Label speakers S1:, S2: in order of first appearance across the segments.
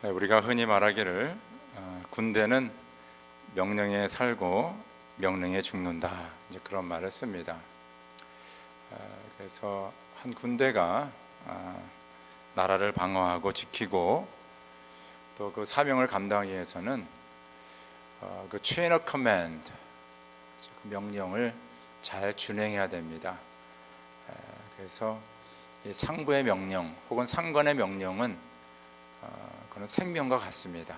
S1: 네, 우리가 흔히 말하기를 군대는 명령에 살고 명령에 죽는다, 이제 그런 말을 씁니다. 그래서 한 군대가 나라를 방어하고 지키고 또 그 사명을 감당하기 위해서는 그 체인 오브 커맨드, 그 명령을 잘 준행해야 됩니다. 그래서 이 상부의 명령 혹은 상관의 명령은 그건 생명과 같습니다.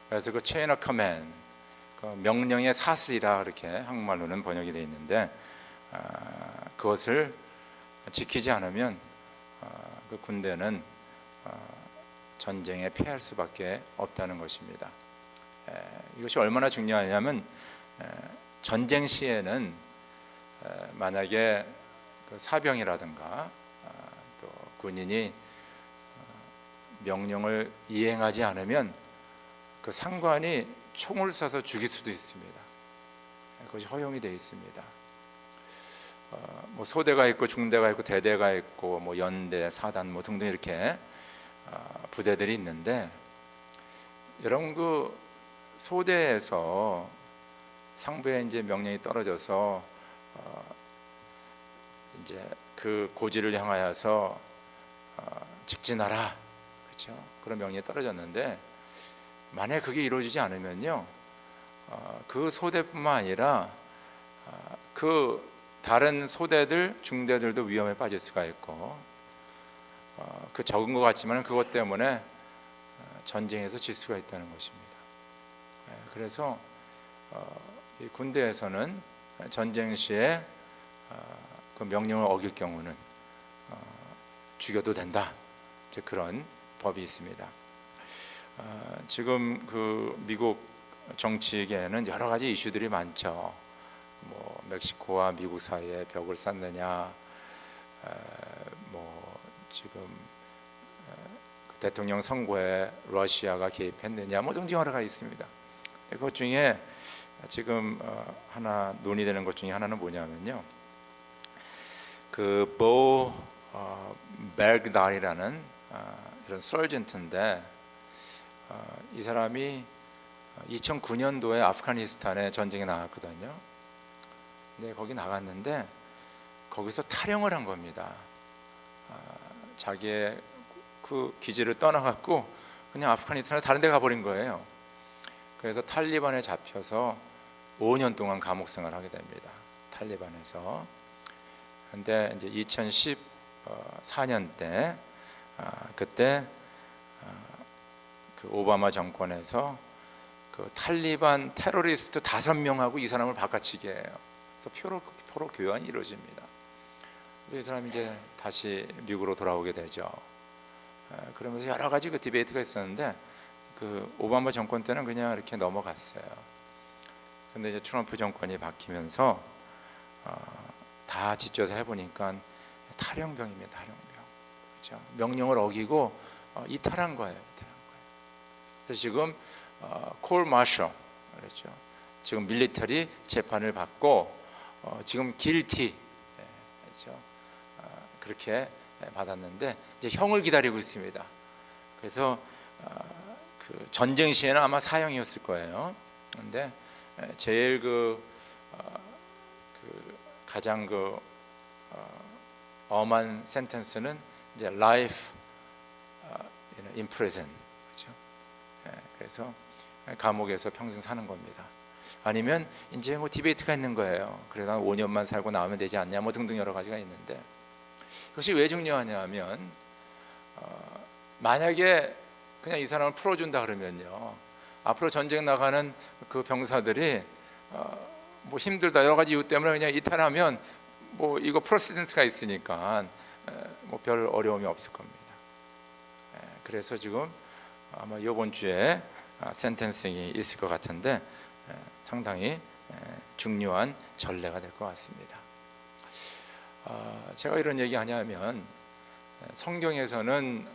S1: 그래서 그 체인 오브 커맨드, 그 명령의 사슬이라 그렇게 한국말로는 번역이 되어 있는데, 그것을 지키지 않으면 그 군대는 전쟁에 패할 수밖에 없다는 것입니다. 이것이 얼마나 중요하냐면, 전쟁 시에는 만약에 그 사병이라든가 또 군인이 명령을 이행하지 않으면 그 상관이 총을 쏴서 죽일 수도 있습니다. 그것이 허용이 되어 있습니다. 뭐 소대가 있고 중대가 있고 대대가 있고 뭐 연대, 사단 뭐 등등 이렇게 부대들이 있는데, 여러분 그 소대에서 상부에 이제 명령이 떨어져서 이제 그 고지를 향하여서 직진하라, 그렇죠? 그런 명령이 떨어졌는데, 만약 그게 이루어지지 않으면요, 그 소대뿐만 아니라 그 다른 소대들, 중대들도 위험에 빠질 수가 있고, 그 적은 것 같지만 그것 때문에 전쟁에서 질 수가 있다는 것입니다. 그래서 이 군대에서는 전쟁 시에 그 명령을 어길 경우는 죽여도 된다, 그런 법이 있습니다. 지금 그 미국 정치계에는 여러 가지 이슈들이 많죠. 뭐 멕시코와 미국 사이에 벽을 쌓느냐, 뭐 지금 대통령 선거에 러시아가 개입했느냐, 뭐 등등 여러 가지 있습니다. 그것 중에 지금 하나 논의되는 것 중에 하나는 뭐냐면요, 그 보 벨그달이라는 이런 서전트인데, 이 사람이 2009년도에 아프가니스탄에 전쟁에 나갔거든요. 근데 거기 나갔는데 거기서 탈영을 한 겁니다. 자기의 그 기지를 떠나갖고 그냥 아프가니스탄에 다른 데 가버린 거예요. 그래서 탈리반에 잡혀서 5년 동안 감옥 생활을 하게 됩니다. 탈리반에서. 근데 이제 2014년 때 그때 그 오바마 정권에서 그 탈리반 테러리스트 5명하고 이 사람을 바꿔치기 해요. 그래서 포로 교환이 이루어집니다. 그래서 이 사람이 이제 다시 미국으로 돌아오게 되죠. 그러면서 여러 가지 그 디베이트가 있었는데, 그 오바마 정권 때는 그냥 이렇게 넘어갔어요. 근데 이제 트럼프 정권이 바뀌면서 다 지켜서 해보니까 탈영병입니다. 탈영병. 그렇죠? 명령을 어기고 이탈한 거예요. 그래서 지금 콜 마셜, 그렇죠? 지금 밀리터리 재판을 받고 지금 길티, 그렇죠? 그렇게 받았는데 이제 형을 기다리고 있습니다. 그래서 그 전쟁 시에는 아마 사형이었을 거예요. 그런데 제일 가장 엄한 센텐스는 이제 life in prison, 그렇죠? 그래서 감옥에서 평생 사는 겁니다. 아니면 이제 뭐 디베이트가 있는 거예요. 그래서 5년만 살고 나오면 되지 않냐, 뭐 등등 여러 가지가 있는데, 그것이 왜 중요하냐면, 만약에 그냥 이 사람을 풀어준다 그러면요, 앞으로 전쟁 나가는 그 병사들이 뭐 힘들다 여러 가지 이유 때문에 그냥 이탈하면 뭐 이거 프레시던스가 있으니까 뭐 별 어려움이 없을 겁니다. 그래서 지금 아마 이번 주에 센텐싱이 있을 것 같은데, 상당히 중요한 전례가 될 것 같습니다. 제가 이런 얘기 하냐면, 성경에서는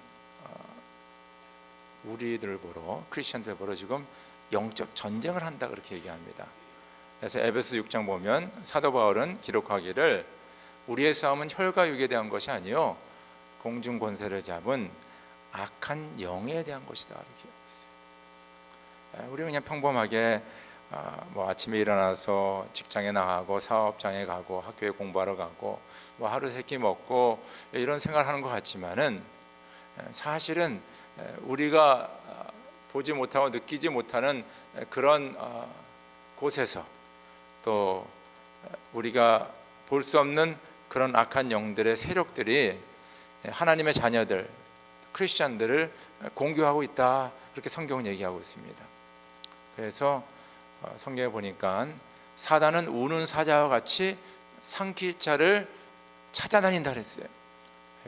S1: 우리들 보러, 크리스천들 보러 지금 영적 전쟁을 한다 그렇게 얘기합니다. 그래서 에베소 6장 보면 사도 바울은 기록하기를, 우리의 싸움은 혈과 육에 대한 것이 아니요 공중 권세를 잡은 악한 영에 대한 것이다 이렇게 얘기했어요. 우리는 그냥 평범하게 뭐 아침에 일어나서 직장에 나가고 사업장에 가고 학교에 공부하러 가고 뭐 하루 세끼 먹고 이런 생각을 하는 것 같지만은 사실은 우리가 보지 못하고 느끼지 못하는 그런 곳에서 또 우리가 볼 수 없는 그런 악한 영들의 세력들이 하나님의 자녀들, 크리스찬들을 공격하고 있다 그렇게 성경은 얘기하고 있습니다. 그래서 성경에 보니까 사단은 우는 사자와 같이 삼킬 자를 찾아다닌다 그랬어요.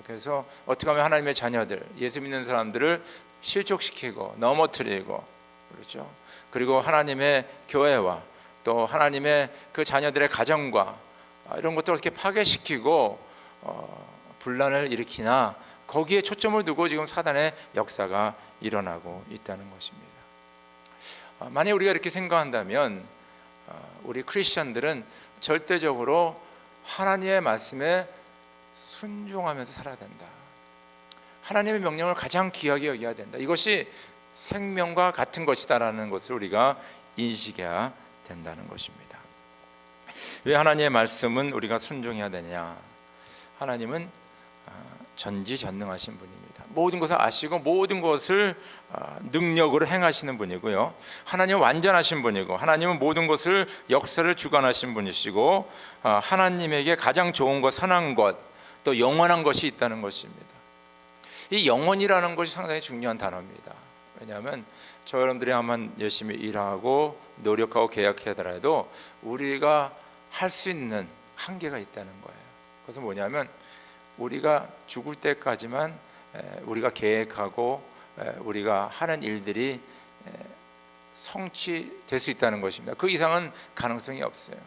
S1: 그래서 어떻게 하면 하나님의 자녀들, 예수 믿는 사람들을 실족시키고 넘어뜨리고, 그렇죠. 그리고 하나님의 교회와 또 하나님의 그 자녀들의 가정과 이런 것들을 어떻게 파괴시키고 분란을 일으키나, 거기에 초점을 두고 지금 사단의 역사가 일어나고 있다는 것입니다. 만약 우리가 이렇게 생각한다면 우리 크리스천들은 절대적으로 하나님의 말씀에 순종하면서 살아야 된다. 하나님의 명령을 가장 귀하게 여겨야 된다. 이것이 생명과 같은 것이다라는 것을 우리가 인식해야 된다는 것입니다. 왜 하나님의 말씀은 우리가 순종해야 되냐? 하나님은 전지전능하신 분입니다. 모든 것을 아시고 모든 것을 능력으로 행하시는 분이고요. 하나님은 완전하신 분이고, 하나님은 모든 것을 역사를 주관하신 분이시고, 하나님에게 가장 좋은 것, 선한 것, 또 영원한 것이 있다는 것입니다. 이 영원이라는 것이 상당히 중요한 단어입니다. 왜냐하면 저 여러분들이 한번 열심히 일하고 노력하고 계약하더라도 우리가 할 수 있는 한계가 있다는 거예요. 그것은 뭐냐면 우리가 죽을 때까지만 우리가 계획하고 우리가 하는 일들이 성취될 수 있다는 것입니다. 그 이상은 가능성이 없어요.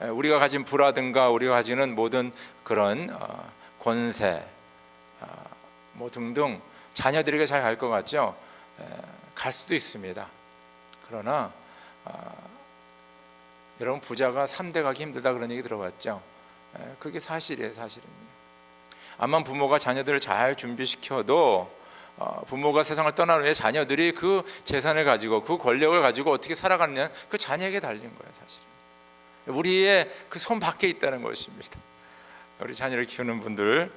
S1: 우리가 가진 부라든가 우리가 가지는 모든 그런 권세 뭐 등등 자녀들에게 잘 갈 것 같죠? 갈 수도 있습니다. 그러나 여러분, 부자가 3대 가기 힘들다 그런 얘기 들어봤죠? 그게 사실이에요. 사실은요. 암만 부모가 자녀들을 잘 준비시켜도 부모가 세상을 떠난 후에 자녀들이 그 재산을 가지고 그 권력을 가지고 어떻게 살아가느냐, 그 자녀에게 달린 거예요. 사실 우리의 그 손 밖에 있다는 것입니다. 우리 자녀를 키우는 분들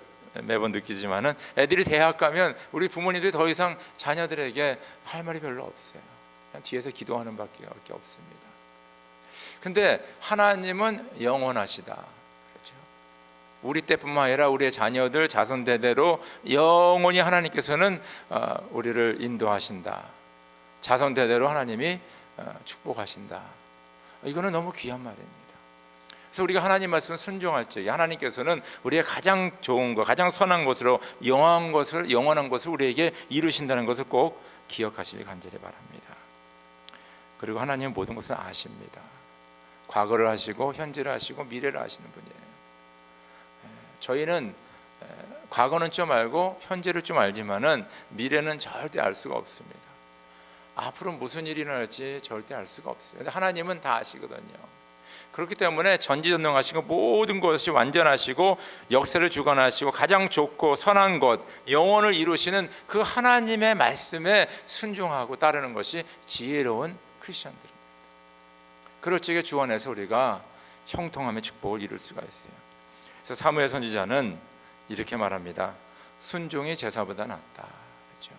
S1: 매번 느끼지만은 애들이 대학 가면 우리 부모님들이 더 이상 자녀들에게 할 말이 별로 없어요. 그냥 뒤에서 기도하는 밖에 없습니다. 근데 하나님은 영원하시다. 그렇죠? 우리 때뿐만 아니라 우리의 자녀들 자손 대대로 영원히 하나님께서는 우리를 인도하신다. 자손 대대로 하나님이 축복하신다. 이거는 너무 귀한 말입니다. 그래서 우리가 하나님 말씀을 순종할 적에 하나님께서는 우리의 가장 좋은 것, 가장 선한 것으로 영원한 것을 우리에게 이루신다는 것을 꼭 기억하시길 간절히 바랍니다. 그리고 하나님은 모든 것을 아십니다. 과거를 아시고 현재를 아시고 미래를 아시는 분이에요. 저희는 과거는 좀 알고 현재를 좀 알지만은 미래는 절대 알 수가 없습니다. 앞으로 무슨 일이 일어날지 절대 알 수가 없어요. 근데 하나님은 다 아시거든요. 그렇기 때문에 전지전능하시고 모든 것이 완전하시고 역사를 주관하시고 가장 좋고 선한 것, 영원을 이루시는 그 하나님의 말씀에 순종하고 따르는 것이 지혜로운 크리스천들입니다. 그럴 적에 주 안에서 우리가 형통함의 축복을 이룰 수가 있어요. 그래서 사무엘 선지자는 이렇게 말합니다. 순종이 제사보다 낫다. 그렇죠?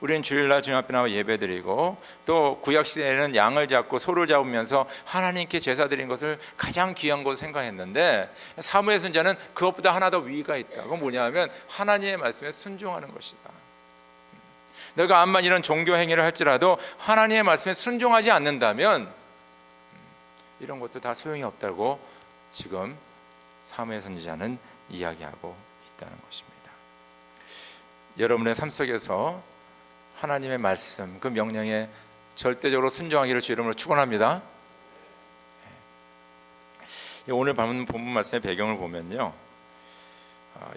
S1: 우리는 주일날 주님 앞에 나와 예배드리고 또 구약 시대에는 양을 잡고 소를 잡으면서 하나님께 제사 드린 것을 가장 귀한 것으로 생각했는데, 사무엘 선지자는 그것보다 하나 더 위가 있다. 그건 뭐냐면 하나님의 말씀에 순종하는 것이다. 내가 암만 이런 종교 행위를 할지라도 하나님의 말씀에 순종하지 않는다면 이런 것도 다 소용이 없다고 지금 사무엘 선지자는 이야기하고 있다는 것입니다. 여러분의 삶 속에서 하나님의 말씀, 그 명령에 절대적으로 순종하기를 주 이름으로 축원합니다. 오늘 본문 말씀의 배경을 보면요,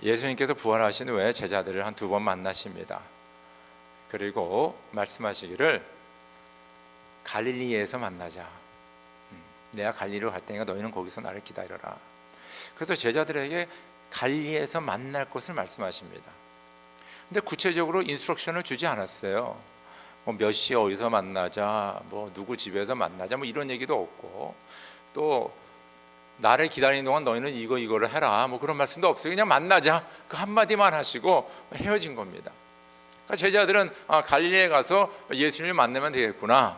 S1: 예수님께서 부활하신 후에 제자들을 한 2번 만나십니다. 그리고 말씀하시기를 갈릴리에서 만나자. 내가 갈릴리로 갈 테니까 너희는 거기서 나를 기다려라. 그래서 제자들에게 갈릴리에서 만날 것을 말씀하십니다. 근데 구체적으로 인스트럭션을 주지 않았어요. 뭐 몇 시에 어디서 만나자, 뭐 누구 집에서 만나자, 뭐 이런 얘기도 없고, 또 나를 기다리는 동안 너희는 이거를 해라, 뭐 그런 말씀도 없어요. 그냥 만나자, 그 한마디만 하시고 헤어진 겁니다. 그러니까 제자들은 갈릴리에 가서 예수님을 만나면 되겠구나,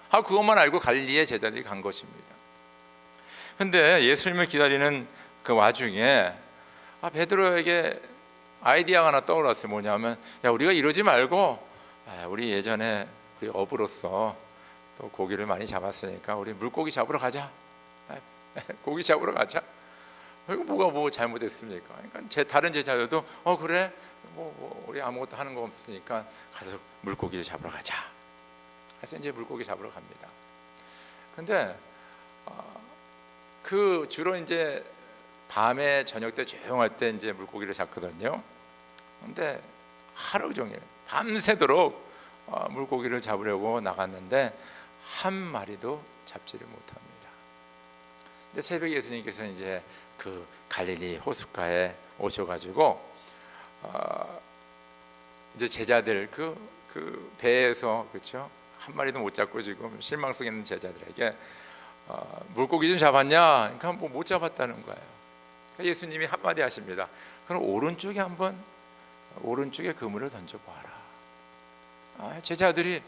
S1: 그것만 알고 갈릴리에 제자들이 간 것입니다. 근데 예수님을 기다리는 그 와중에 베드로에게 아이디어가 하나 떠올랐어요. 뭐냐면, 야, 우리가 이러지 말고 우리 예전에 우리 어부로서 또 고기를 많이 잡았으니까 우리 물고기 잡으러 가자. 고기 잡으러 가자. 이거 뭐가 잘못했습니까? 그러니까 다른 제자들도 그래, 우리 아무것도 하는 거 없으니까 가서 물고기를 잡으러 가자. 그래서 이제 물고기 잡으러 갑니다. 근데 그 주로 이제 밤에 저녁 때 조용할 때 이제 물고기를 잡거든요. 근데 하루 종일 밤새도록 물고기를 잡으려고 나갔는데 한 마리도 잡지를 못합니다. 근데 새벽에 예수님께서 이제 그 갈릴리 호숫가에 오셔가지고 이제 제자들 그 배에서, 그렇죠, 한 마리도 못 잡고 지금 실망 속에 있는 제자들에게 물고기 좀 잡았냐? 그러니까 뭐 못 잡았다는 거예요. 그러니까 예수님이 한마디 하십니다. 그럼 오른쪽에 그물을 던져봐라. 제자들이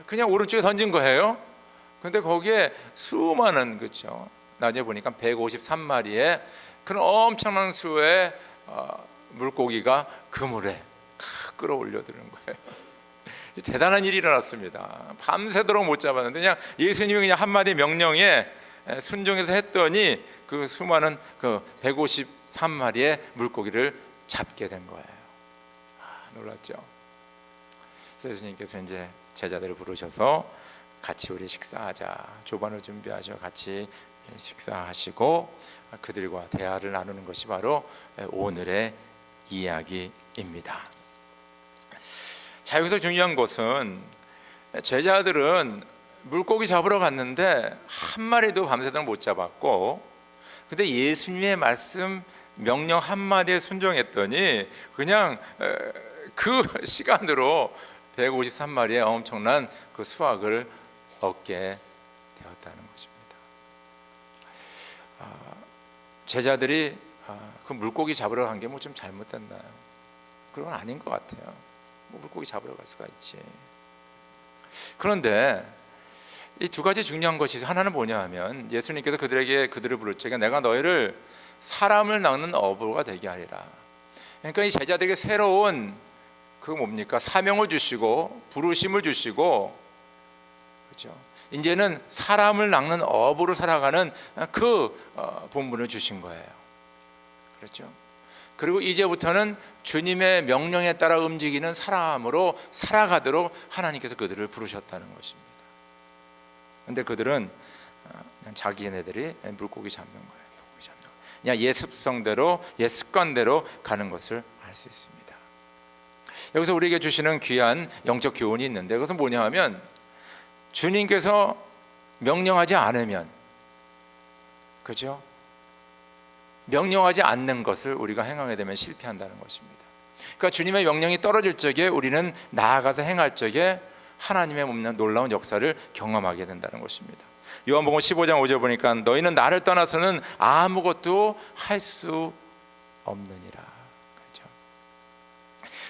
S1: 그냥 오른쪽에 던진 거예요. 근데 거기에 수많은, 그렇죠, 나중에 보니까 153마리의 그런 엄청난 수의 물고기가 그물에 끌어올려 드는 거예요. 대단한 일이 일어났습니다. 밤새도록 못 잡았는데 그냥 예수님이 그냥 한마디 명령에 순종해서 했더니 그 수많은 그 153마리의 물고기를 잡게 된 거예요. 놀랐죠? 예수님께서 이제 제자들을 부르셔서 같이 우리 식사하자, 조반을 준비하셔 같이 식사하시고 그들과 대화를 나누는 것이 바로 오늘의 이야기입니다. 자, 여기서 중요한 것은 제자들은 물고기 잡으러 갔는데 한 마리도 밤새도록 못 잡았고, 근데 예수님의 말씀 명령 한마디에 순종했더니 그냥 그 시간으로 153마리의 엄청난 그 수확을 얻게 되었다는 것입니다. 제자들이 그 물고기 잡으러 간 게 뭐 좀 잘못됐나요? 그건 아닌 것 같아요. 뭐 물고기 잡으러 갈 수가 있지. 그런데 이 두 가지 중요한 것이, 하나는 뭐냐 하면 예수님께서 그들을 부를 적에 내가 너희를 사람을 낚는 어부가 되게 하리라. 그러니까 이 제자들에게 새로운 그 뭡니까? 사명을 주시고 부르심을 주시고, 그렇죠? 이제는 사람을 낚는 어부로 살아가는 그 본분을 주신 거예요. 그렇죠? 그리고 이제부터는 주님의 명령에 따라 움직이는 사람으로 살아가도록 하나님께서 그들을 부르셨다는 것입니다. 그런데 그들은 그냥 자기네들이 물고기 잡는 거예요. 그냥 옛 습성대로, 옛 습관대로 가는 것을 알 수 있습니다. 여기서 우리에게 주시는 귀한 영적 교훈이 있는데, 그것은 뭐냐 하면 주님께서 명령하지 않으면, 그죠? 명령하지 않는 것을 우리가 행하게 되면 실패한다는 것입니다. 그러니까 주님의 명령이 떨어질 적에 우리는 나아가서 행할 적에 하나님의 없는 놀라운 역사를 경험하게 된다는 것입니다. 요한복음 15장 5절 보니까 너희는 나를 떠나서는 아무것도 할 수 없느니라. 그렇죠?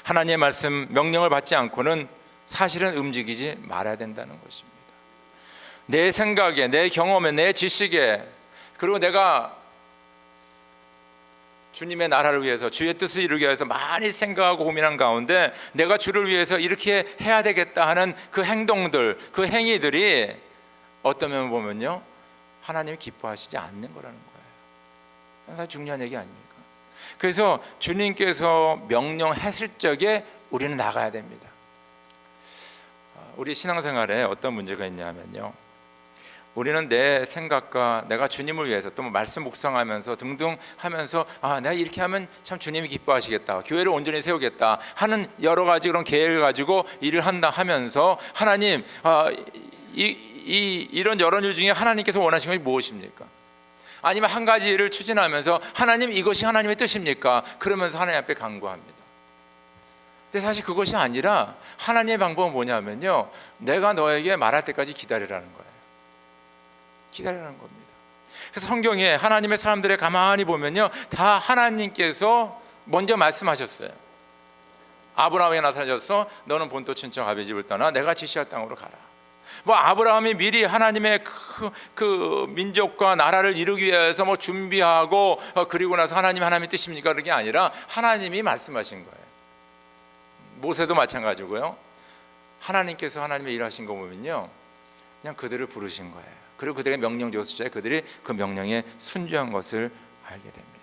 S1: 하나님의 말씀 명령을 받지 않고는 사실은 움직이지 말아야 된다는 것입니다. 내 생각에, 내 경험에, 내 지식에, 그리고 내가 주님의 나라를 위해서, 주의 뜻을 이루기 위해서 많이 생각하고 고민한 가운데 내가 주를 위해서 이렇게 해야 되겠다 하는 그 행동들, 그 행위들이 어떤 면을 보면요, 하나님이 기뻐하시지 않는 거라는 거예요. 사실 중요한 얘기 아닙니까? 그래서 주님께서 명령했을 적에 우리는 나가야 됩니다. 우리 신앙생활에 어떤 문제가 있냐면요, 우리는 내 생각과 내가 주님을 위해서 또 말씀 묵상하면서 등등 하면서 내가 이렇게 하면 참 주님이 기뻐하시겠다, 교회를 온전히 세우겠다 하는 여러 가지 그런 계획을 가지고 일을 한다 하면서 하나님, 이런 여러 일 중에 하나님께서 원하시는 것이 무엇입니까? 아니면 한 가지 일을 추진하면서 하나님, 이것이 하나님의 뜻입니까? 그러면서 하나님 앞에 간구합니다. 근데 사실 그것이 아니라 하나님의 방법은 뭐냐면요, 내가 너에게 말할 때까지 기다리라는 거예요. 기다리라는 겁니다. 그래서 성경에 하나님의 사람들의 가만히 보면요, 다 하나님께서 먼저 말씀하셨어요. 아브라함에게 나타나셔서 너는 본토 친척 아비 집을 떠나 내가 지시할 땅으로 가라. 뭐 아브라함이 미리 하나님의 그 민족과 나라를 이루기 위해서 뭐 준비하고 그리고 나서 하나님의 뜻입니까? 그런 게 아니라 하나님이 말씀하신 거예요. 모세도 마찬가지고요. 하나님께서 하나님의 일하신 거 보면요, 그냥 그들을 부르신 거예요. 그리고 그들에게 명령 주었을 때 그들이 그 명령에 순종한 것을 알게 됩니다.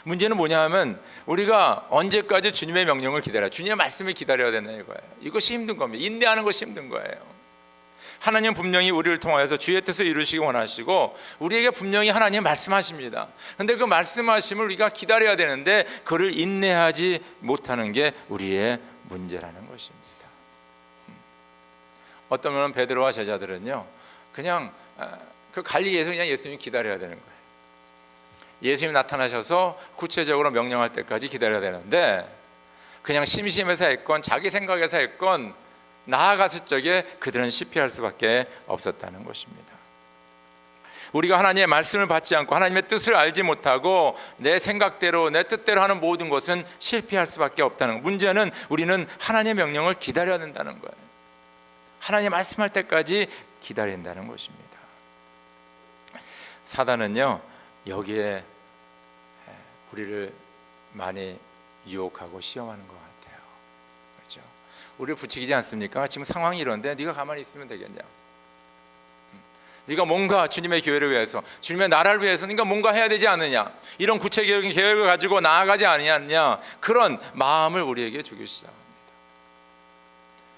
S1: 문제는 뭐냐 하면 우리가 언제까지 주님의 명령을 기다려야, 주님의 말씀을 기다려야 되나 이거예요. 이것이 힘든 겁니다. 인내하는 것이 힘든 거예요. 하나님은 분명히 우리를 통하여서 주의 뜻을 이루시기 원하시고 우리에게 분명히 하나님 말씀하십니다. 그런데 그 말씀하심을 우리가 기다려야 되는데 그를 인내하지 못하는 게 우리의 문제라는 것입니다. 어떤 면은 베드로와 제자들은요, 그냥 그 갈릴리에서 그냥 예수님 기다려야 되는 거예요. 예수님 나타나셔서 구체적으로 명령할 때까지 기다려야 되는데 그냥 심심해서 했건 자기 생각에서 했건 나아갔을 적에 그들은 실패할 수밖에 없었다는 것입니다. 우리가 하나님의 말씀을 받지 않고 하나님의 뜻을 알지 못하고 내 생각대로 내 뜻대로 하는 모든 것은 실패할 수밖에 없다는 것. 문제는 우리는 하나님의 명령을 기다려야 된다는 거예요. 하나님 말씀할 때까지 기다린다는 것입니다. 사단은요, 여기에 우리를 많이 유혹하고 시험하는 것 같아요. 그렇죠? 우리를 부추기지 않습니까? 지금 상황이 이런데 네가 가만히 있으면 되겠냐? 네가 뭔가 주님의 교회를 위해서, 주님의 나라를 위해서 네가 뭔가 해야 되지 않느냐? 이런 구체적인 계획을 가지고 나아가지 않느냐? 그런 마음을 우리에게 주기 시작합니다.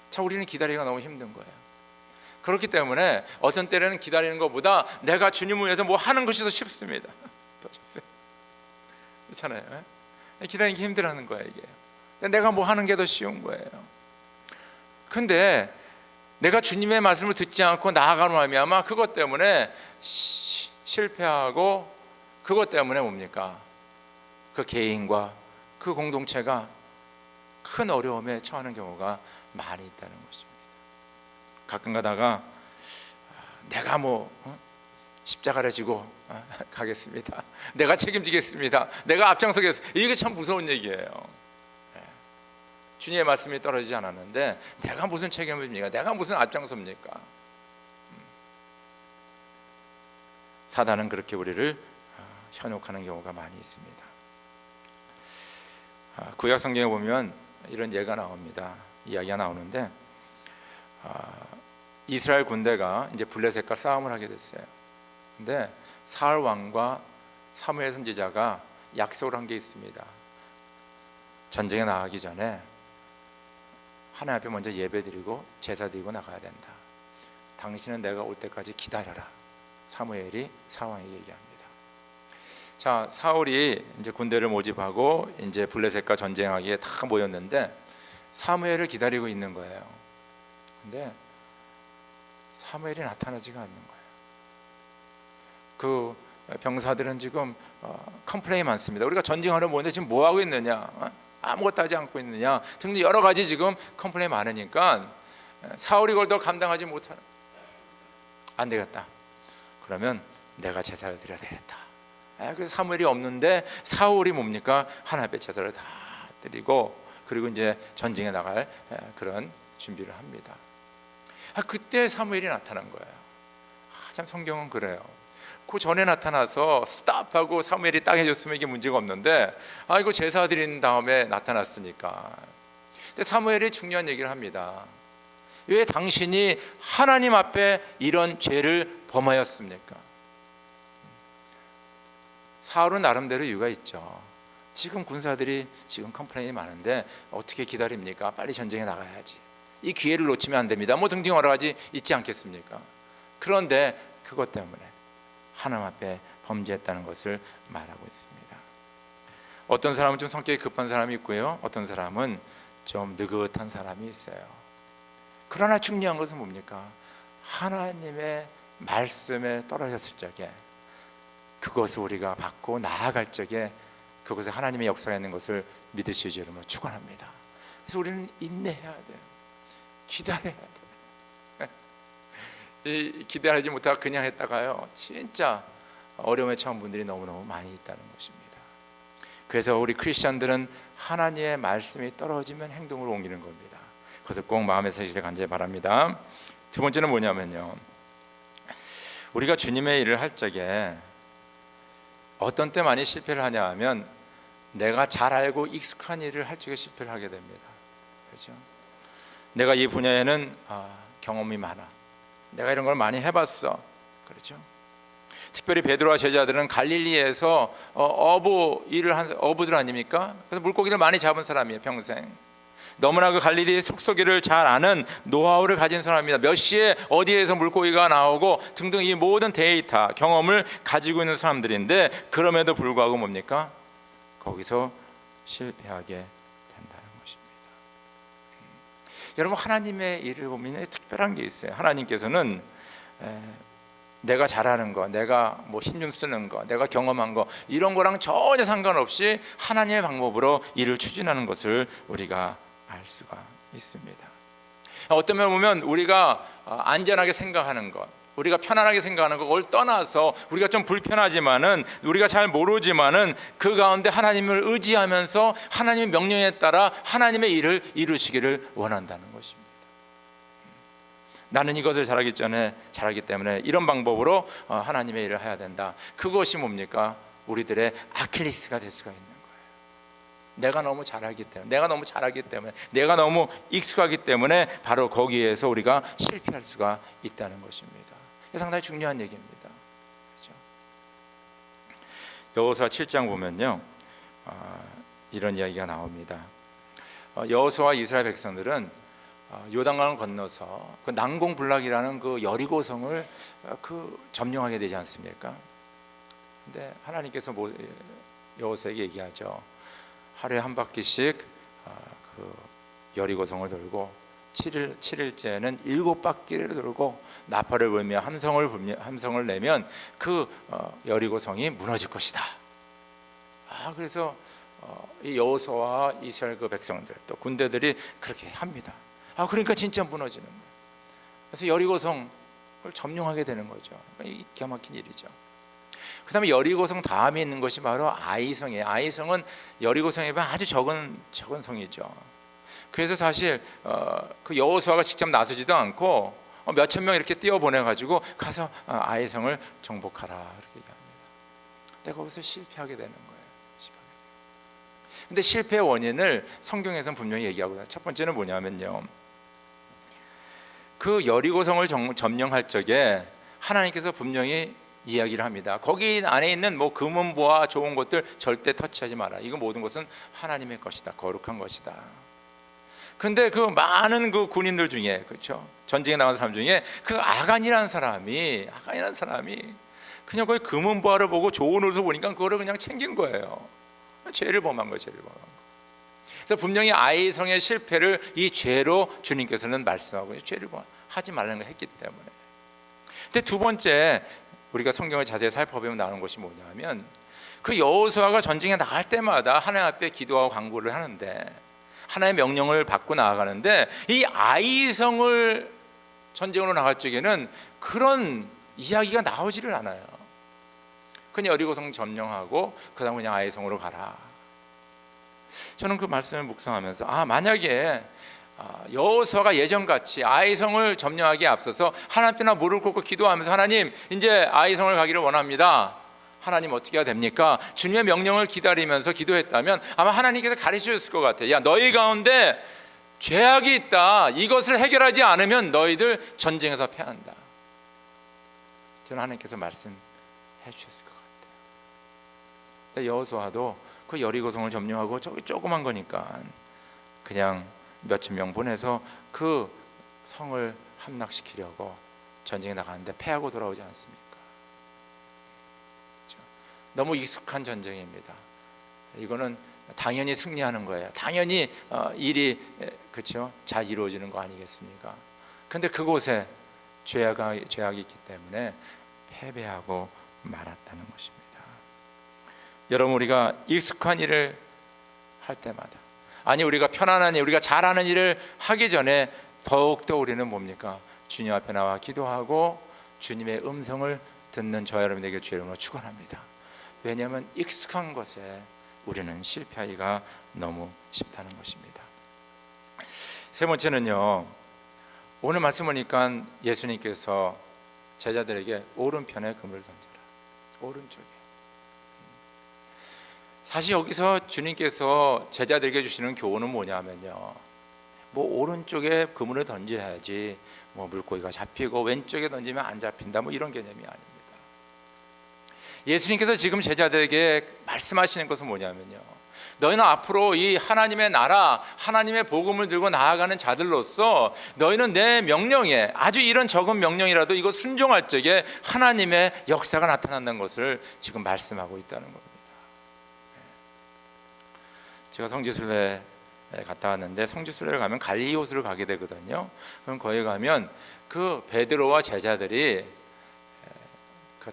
S1: 자, 우리는 기다리기가 너무 힘든 거예요. 그렇기 때문에 어떤 때는 기다리는 것보다 내가 주님을 위해서 뭐 하는 것이 더 쉽습니다. 더 쉽습니다. 그렇잖아요. 기다리는 게 힘들어하는 거예요, 이게. 내가 뭐 하는 게 더 쉬운 거예요. 근데 내가 주님의 말씀을 듣지 않고 나아가는 말미암아 그것 때문에 실패하고, 그것 때문에 뭡니까? 그 개인과 그 공동체가 큰 어려움에 처하는 경우가 많이 있다는 것입니다. 가끔 가다가 내가 뭐 십자가를 지고 가겠습니다, 내가 책임지겠습니다, 내가 앞장서겠습니다, 이게 참 무서운 얘기예요. 주님의 말씀이 떨어지지 않았는데 내가 무슨 책임을 집니까? 내가 무슨 앞장섭니까? 사단은 그렇게 우리를 현혹하는 경우가 많이 있습니다. 구약 성경에 보면 이런 예가 나옵니다. 이야기가 나오는데 이스라엘 군대가 이제 블레셋과 싸움을 하게 됐어요. 근데 사울 왕과 사무엘 선지자가 약속을 한 게 있습니다. 전쟁에 나가기 전에 하나님 앞에 먼저 예배드리고 제사드리고 나가야 된다. 당신은 내가 올 때까지 기다려라. 사무엘이 사왕에게 얘기합니다. 자, 사울이 이제 군대를 모집하고 이제 블레셋과 전쟁하기에 다 모였는데 사무엘을 기다리고 있는 거예요. 근데 사무엘이 나타나지가 않는 거예요. 그 병사들은 지금 컴플레인이 많습니다. 우리가 전쟁하러 모였는데 지금 뭐 하고 있느냐? 아무것도 하지 않고 있느냐 등등 여러 가지 지금 컴플레인이 많으니까 사울이 그걸 더 감당하지 못하는, 안 되겠다. 그러면 내가 제사를 드려야 되겠다. 그래서 사무엘이 없는데 사울이 뭡니까? 하나님 앞에 제사를 다 드리고 그리고 이제 전쟁에 나갈 그런 준비를 합니다. 그때 사무엘이 나타난 거예요. 참 성경은 그래요. 그 전에 나타나서 스탑하고 사무엘이 딱 해줬으면 이게 문제가 없는데 이거 제사 드린 다음에 나타났으니까. 근데 사무엘이 중요한 얘기를 합니다. 왜 당신이 하나님 앞에 이런 죄를 범하였습니까? 사울은 나름대로 이유가 있죠. 지금 군사들이 지금 컴플레인이 많은데 어떻게 기다립니까? 빨리 전쟁에 나가야지. 이 기회를 놓치면 안 됩니다. 뭐 등등 여러 가지 있지 않겠습니까? 그런데 그것 때문에 하나님 앞에 범죄했다는 것을 말하고 있습니다. 어떤 사람은 좀 성격이 급한 사람이 있고요, 어떤 사람은 좀 느긋한 사람이 있어요. 그러나 중요한 것은 뭡니까? 하나님의 말씀에 떨어졌을 적에 그것을 우리가 받고 나아갈 적에 그것에 하나님의 역사가 있는 것을 믿으시기 여러분 축원합니다. 그래서 우리는 인내해야 돼요. 기다려야 돼요. 이 기다리지 못하고 그냥 했다가요, 진짜 어려움에 처한 분들이 너무너무 많이 있다는 것입니다. 그래서 우리 크리스천들은 하나님의 말씀이 떨어지면 행동으로 옮기는 겁니다. 그것을 꼭 마음에 새기시길 간절히 바랍니다. 두 번째는 뭐냐면요, 우리가 주님의 일을 할 적에 어떤 때 많이 실패를 하냐 하면 내가 잘 알고 익숙한 일을 할 적에 실패를 하게 됩니다. 그렇죠? 내가 이 분야에는 경험이 많아, 내가 이런 걸 많이 해봤어. 그렇죠? 특별히 베드로와 제자들은 갈릴리에서 어부 일을 한 어부들 아닙니까? 그래서 물고기를 많이 잡은 사람이에요, 평생. 너무나 그 갈릴리의 속속이를 잘 아는 노하우를 가진 사람입니다. 몇 시에 어디에서 물고기가 나오고 등등 이 모든 데이터, 경험을 가지고 있는 사람들인데, 그럼에도 불구하고 뭡니까? 거기서 실패하게 된다는 것입니다. 여러분, 하나님의 일을 보면 특별한 게 있어요. 하나님께서는 내가 잘하는 거, 내가 뭐 힘 좀 쓰는 거, 내가 경험한 거, 이런 거랑 전혀 상관없이 하나님의 방법으로 일을 추진하는 것을 우리가 알 수가 있습니다. 어떤 면을 보면 우리가 안전하게 생각하는 것, 우리가 편안하게 생각하는 걸 떠나서 우리가 좀 불편하지만은, 우리가 잘 모르지만은 그 가운데 하나님을 의지하면서 하나님의 명령에 따라 하나님의 일을 이루시기를 원한다는 것입니다. 나는 이것을 잘하기 때문에 이런 방법으로 하나님의 일을 해야 된다. 그것이 뭡니까? 우리들의 아킬레스가 될 수가 있는 거예요. 내가 너무 잘하기 때문에, 내가 너무 익숙하기 때문에 바로 거기에서 우리가 실패할 수가 있다는 것입니다. 이게 상당히 중요한 얘기입니다. 그렇죠? 여호수아 7장 보면요, 이런 이야기가 나옵니다. 여호수아와 이스라엘 백성들은 요단강을 건너서 그 난공불락이라는 그 여리고성을 점령하게 되지 않습니까? 근데 하나님께서 여호수아에게 얘기하죠. 하루에 한 바퀴씩 그 여리고성을 돌고 7일째는 7바퀴를 돌고 나팔을 불며 함성을 내면 그 여리고성이 무너질 것이다. 그래서 이 여호수아와 이스라엘 그 백성들, 또 군대들이 그렇게 합니다. 그러니까 진짜 무너지는 거예요. 그래서 여리고성을 점령하게 되는 거죠. 기가 막힌 일이죠. 그 다음에 여리고성 다음에 있는 것이 바로 아이성이에요. 아이성은 여리고성에 비해 아주 적은 성이죠. 그래서 사실 그 여호수아가 직접 나서지도 않고 몇천 명 이렇게 띄워보내가지고 가서 아이성을 정복하라 이렇게 얘기합니다. 근데 거기서 실패하게 되는 거예요. 근데 실패의 원인을 성경에서는 분명히 얘기하고 있어요. 첫 번째는 뭐냐면요, 그 여리고성을 점령할 적에 하나님께서 분명히 이야기를 합니다. 거기 안에 있는 뭐 금은보화 좋은 것들 절대 터치하지 마라. 이거 모든 것은 하나님의 것이다. 거룩한 것이다. 근데 그 많은 그 군인들 중에, 그렇죠, 전쟁에 나간 사람 중에 그 아간이라는 사람이 그냥 거기 금은보화를 보고 좋은 옷을 보니까 그거를 그냥 챙긴 거예요. 죄를 범한 거예요. 그래서 분명히 아이성의 실패를 이 죄로 주님께서는 말씀하고, 죄를 하지 말라는 걸 했기 때문에. 근데 두 번째, 우리가 성경을 자세히 살펴보면 나오는 것이 뭐냐면, 그 여호수아가 전쟁에 나갈 때마다 하나님 앞에 기도하고 간구를 하는데, 하나님의 명령을 받고 나아가는데, 이 아이성을 전쟁으로 나갈 적에는 그런 이야기가 나오지를 않아요. 그냥 여리고성 점령하고 그 다음 그냥 아이성으로 가라. 저는 그 말씀을 묵상하면서 만약에 여호수아가 예전같이 아이성을 점령하기에 앞서서 하나님 앞에 무릎 꿇고 기도하면서, 하나님 이제 아이성을 가기를 원합니다. 하나님 어떻게 해야 됩니까? 주님의 명령을 기다리면서 기도했다면 아마 하나님께서 가르쳐 줬을 것 같아요. 야, 너희 가운데 죄악이 있다. 이것을 해결하지 않으면 너희들 전쟁에서 패한다. 저는 하나님께서 말씀해 주셨을 것 같아요. 여호수아도 그 여리고성을 점령하고 저기 조그만 거니까 그냥 몇천 명 보내서 그 성을 함락시키려고 전쟁에 나가는데 패하고 돌아오지 않습니까? 그렇죠? 너무 익숙한 전쟁입니다. 이거는 당연히 승리하는 거예요. 당연히 일이, 그렇죠, 잘 이루어지는 거 아니겠습니까? 근데 그곳에 죄악이 있기 때문에 패배하고 말았다는 것입니다. 여러분, 우리가 익숙한 일을 할 때마다, 아니 우리가 편안한 일, 우리가 잘하는 일을 하기 전에 더욱더 우리는 뭡니까? 주님 앞에 나와 기도하고 주님의 음성을 듣는 저와 여러분에게 주의 이름으로 축원합니다. 왜냐하면 익숙한 것에 우리는 실패하기가 너무 쉽다는 것입니다. 세 번째는요, 오늘 말씀 보니까 예수님께서 제자들에게 오른편에 금을 던져라, 오른쪽에. 사실 여기서 주님께서 제자들에게 주시는 교훈은 뭐냐면요, 뭐 오른쪽에 그물을 던져야지 뭐 물고기가 잡히고 왼쪽에 던지면 안 잡힌다, 뭐 이런 개념이 아닙니다. 예수님께서 지금 제자들에게 말씀하시는 것은 뭐냐면요, 너희는 앞으로 이 하나님의 나라, 하나님의 복음을 들고 나아가는 자들로서 너희는 내 명령에, 아주 이런 적은 명령이라도 이거 순종할 적에 하나님의 역사가 나타난다는 것을 지금 말씀하고 있다는 겁니다. 제가 성지순례에 갔다 왔는데, 성지순례를 가면 갈릴리 호수를 가게 되거든요. 그럼 거기 가면 그 베드로와 제자들이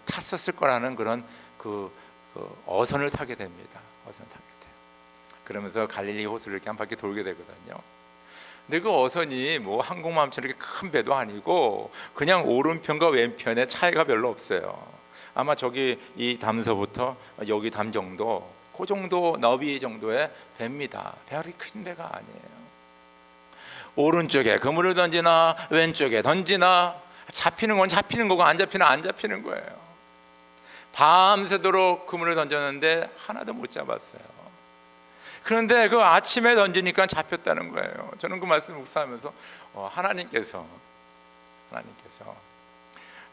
S1: 탔었을 거라는 그런 그 어선을 타게 됩니다. 어선을 타게 돼요. 그러면서 갈릴리 호수를 이렇게 한 바퀴 돌게 되거든요. 근데 그 어선이 뭐 항공모함처럼 이렇게 큰 배도 아니고 그냥 오른편과 왼편에 차이가 별로 없어요. 아마 저기 이 담서부터 여기 담 정도, 그 정도 너비 정도의 배입니다. 배가 그렇게 큰 배가 아니에요. 오른쪽에 그물을 던지나 왼쪽에 던지나 잡히는 건 잡히는 거고 안 잡히는 안 잡히는 거예요. 밤새도록 그물을 던졌는데 하나도 못 잡았어요. 그런데 그 아침에 던지니까 잡혔다는 거예요. 저는 그 말씀 묵상하면서 하나님께서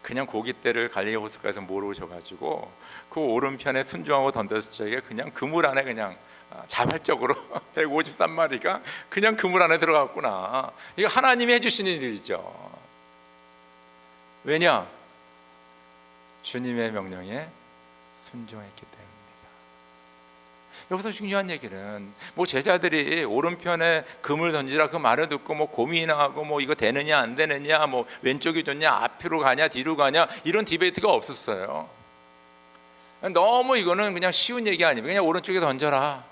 S1: 그냥 고깃대를 갈릴리 호수가에서 몰아오셔가지고 그 오른편에 순종하고 던졌을 적에 그냥 그물 안에 그냥 자발적으로 153마리가 그냥 그물 안에 들어갔구나. 이거 하나님이 해주시는 일이죠. 왜냐? 주님의 명령에 순종했기 때문입니다. 여기서 중요한 얘기는 뭐 제자들이 오른편에 금을 던지라 그 말을 듣고 뭐 고민하고 뭐 이거 되느냐 안 되느냐, 뭐 왼쪽이 좋냐, 앞으로 가냐 뒤로 가냐, 이런 디베이트가 없었어요. 너무 이거는 그냥 쉬운 얘기 아니에요. 그냥 오른쪽에 던져라.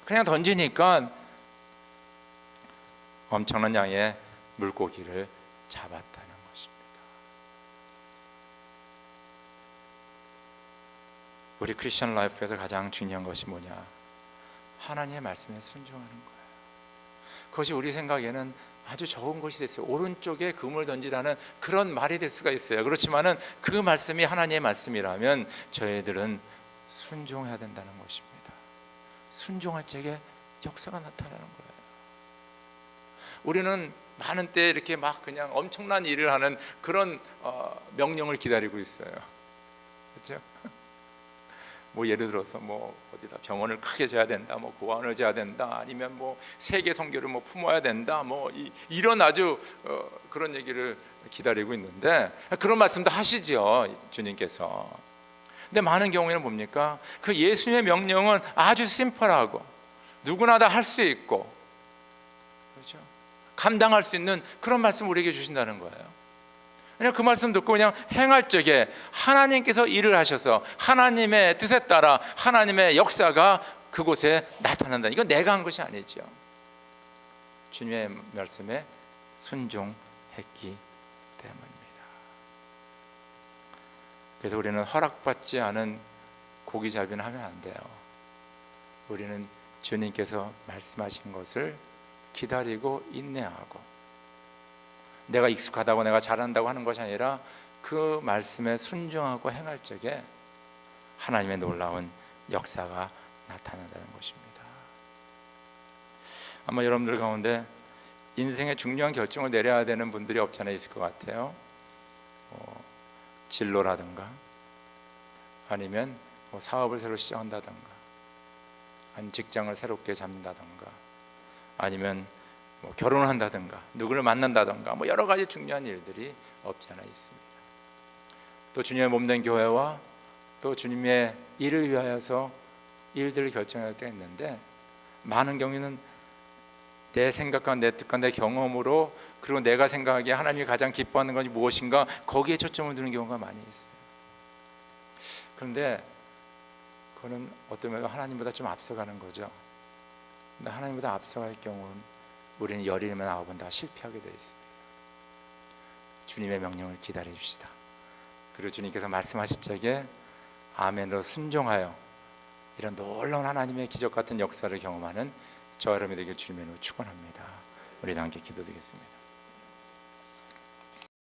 S1: 그냥 던지니까 엄청난 양의 물고기를 잡았다는 것입니다. 우리 크리스천 라이프에서 가장 중요한 것이 뭐냐? 하나님의 말씀에 순종하는 거예요. 그것이 우리 생각에는 아주 적은 것이 됐어요. 오른쪽에 금을 던지라는 그런 말이 될 수가 있어요. 그렇지만은 그 말씀이 하나님의 말씀이라면 저희들은 순종해야 된다는 것입니다. 순종할 적에 역사가 나타나는 거예요. 우리는 많은 때 이렇게 막 그냥 엄청난 일을 하는 그런 명령을 기다리고 있어요. 그렇죠? 뭐 예를 들어서 뭐 어디다 병원을 크게 져야 된다, 뭐 고아원을 져야 된다, 아니면 뭐 세계 선교를 뭐 품어야 된다, 뭐 이런 아주 그런 얘기를 기다리고 있는데, 그런 말씀도 하시죠, 주님께서. 근데 많은 경우에는 뭡니까? 그 예수님의 명령은 아주 심플하고 누구나 다 할 수 있고, 그렇죠? 감당할 수 있는 그런 말씀 우리에게 주신다는 거예요. 그냥 그 말씀 듣고 그냥 행할 적에 하나님께서 일을 하셔서 하나님의 뜻에 따라 하나님의 역사가 그곳에 나타난다. 이건 내가 한 것이 아니죠. 주님의 말씀에 순종했기 때문입니다. 그래서 우리는 허락받지 않은 고기잡이는 하면 안 돼요. 우리는 주님께서 말씀하신 것을 기다리고 인내하고, 내가 익숙하다고 내가 잘한다고 하는 것이 아니라 그 말씀에 순종하고 행할 적에 하나님의 놀라운 역사가 나타난다는 것입니다. 아마 여러분들 가운데 인생의 중요한 결정을 내려야 되는 분들이 없지 않아 있을 것 같아요. 진로라든가 아니면 사업을 새로 시작한다든가, 아니면 직장을 새롭게 잡는다든가, 아니면 뭐 결혼을 한다든가 누구를 만난다든가, 뭐 여러 가지 중요한 일들이 없지 않아 있습니다. 또 주님의 몸된 교회와 또 주님의 일을 위하여서 일들을 결정할 때 있는데, 많은 경우에는 내 생각과 내 뜻과 내 경험으로, 그리고 내가 생각하기에 하나님이 가장 기뻐하는 것이 무엇인가, 거기에 초점을 두는 경우가 많이 있어요. 그런데 그거는 어떤 면에서 하나님보다 좀 앞서가는 거죠. 근데 하나님보다 앞서갈 경우는 우리는 19번 다 실패하게 되어 있습니다. 주님의 명령을 기다려 줍시다. 그리고 주님께서 말씀하신 적에 아멘으로 순종하여 이런 놀라운 하나님의 기적 같은 역사를 경험하는 저와 여러분에게 주님의 이름으로 축원합니다. 우리 함께 기도드리겠습니다.